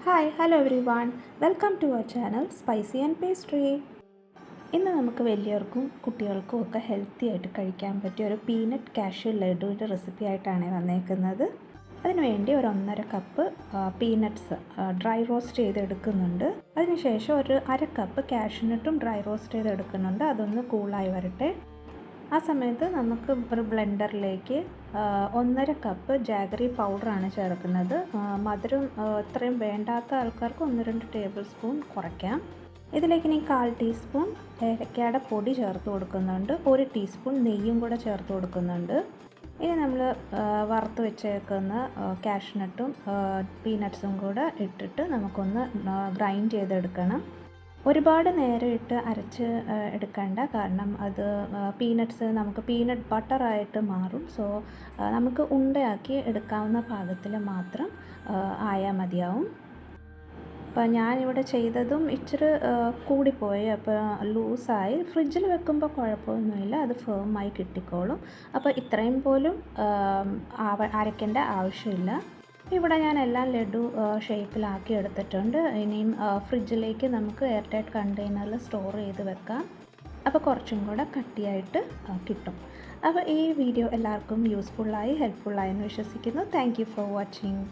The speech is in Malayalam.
Hi hello everyone welcome to our channel spicy and pastry. ഇന്ന് നമുക്ക് വലിയവർക്കും കുട്ടികൾക്കും ഒക്കെ ഹെൽത്തി ആയിട്ട് കഴിക്കാൻ പറ്റിയ ഒരു പീനട്ട് കാഷ്യൂ ലഡുവിൻ്റെ റെസിപ്പി ആയിട്ടാണ് വന്നേക്കുന്നത്. അതിനുവേണ്ടി ഒരു 1.5 കപ്പ് പീനട്ട്സ് ഡ്രൈ റോസ്റ്റ് ചെയ്തെടുക്കുന്നുണ്ട്. അതിനുശേഷം ഒരു 1/2 കപ്പ് കാഷ്യൂനട്ടും ഡ്രൈ റോസ്റ്റ് ചെയ്തെടുക്കുന്നുണ്ട്. അതൊന്ന് കൂളായി വരട്ടെ. ആ സമയത്ത് നമുക്ക് ഒരു ബ്ലെൻഡറിലേക്ക് 1.5 കപ്പ് ജാഗറി പൗഡറാണ് ചേർക്കുന്നത്. മധുരം ഇത്രയും വേണ്ടാത്ത ആൾക്കാർക്ക് 1-2 ടേബിൾ സ്പൂൺ കുറയ്ക്കാം. ഇതിലേക്ക് ഇനി 1/4 ടീസ്പൂൺ ഏലക്കയുടെ പൊടി ചേർത്ത് കൊടുക്കുന്നുണ്ട്. 1 ടീസ്പൂൺ നെയ്യും കൂടെ ചേർത്ത് കൊടുക്കുന്നുണ്ട്. ഇനി നമ്മൾ വറുത്ത് വെച്ചേക്കുന്ന കാഷ്നട്ടും പീനട്ട്സും കൂടെ ഇട്ടിട്ട് നമുക്കൊന്ന് ഗ്രൈൻഡ് ചെയ്തെടുക്കണം. ഒരുപാട് നേരം ഇട്ട് അരച്ച് എടുക്കണ്ട, കാരണം അത് പീനട്ട്സ് നമുക്ക് പീനട്ട് ബട്ടറായിട്ട് മാറും. സോ നമുക്ക് ഉണ്ടയാക്കി എടുക്കാവുന്ന പാകത്തിൽ മാത്രം ആയാൽ മതിയാവും. അപ്പോൾ ഞാനിവിടെ ചെയ്തതും ഇച്ചിരി കൂടിപ്പോയി, അപ്പോൾ ലൂസായി. ഫ്രിഡ്ജിൽ വെക്കുമ്പോൾ കുഴപ്പമൊന്നുമില്ല, അത് ഫേമായി കിട്ടിക്കോളും. അപ്പോൾ ഇത്രയും പോലും അരയ്ക്കേണ്ട ആവശ്യമില്ല. ഇവിടെ ഞാൻ എല്ലാം ലഡു ഷേപ്പിലാക്കി എടുത്തിട്ടുണ്ട്. ഇനിയും ഫ്രിഡ്ജിലേക്ക് നമുക്ക് എയർ ടൈറ്റ് കണ്ടെയ്നറിൽ സ്റ്റോർ ചെയ്ത് വെക്കാം. അപ്പോൾ കുറച്ചും കൂടെ കട്ടിയായിട്ട് കിട്ടും. അപ്പോൾ ഈ വീഡിയോ എല്ലാവർക്കും യൂസ്ഫുള്ളായി ഹെൽപ്ഫുള്ളായി എന്ന് വിശ്വസിക്കുന്നു. Thank you for watching.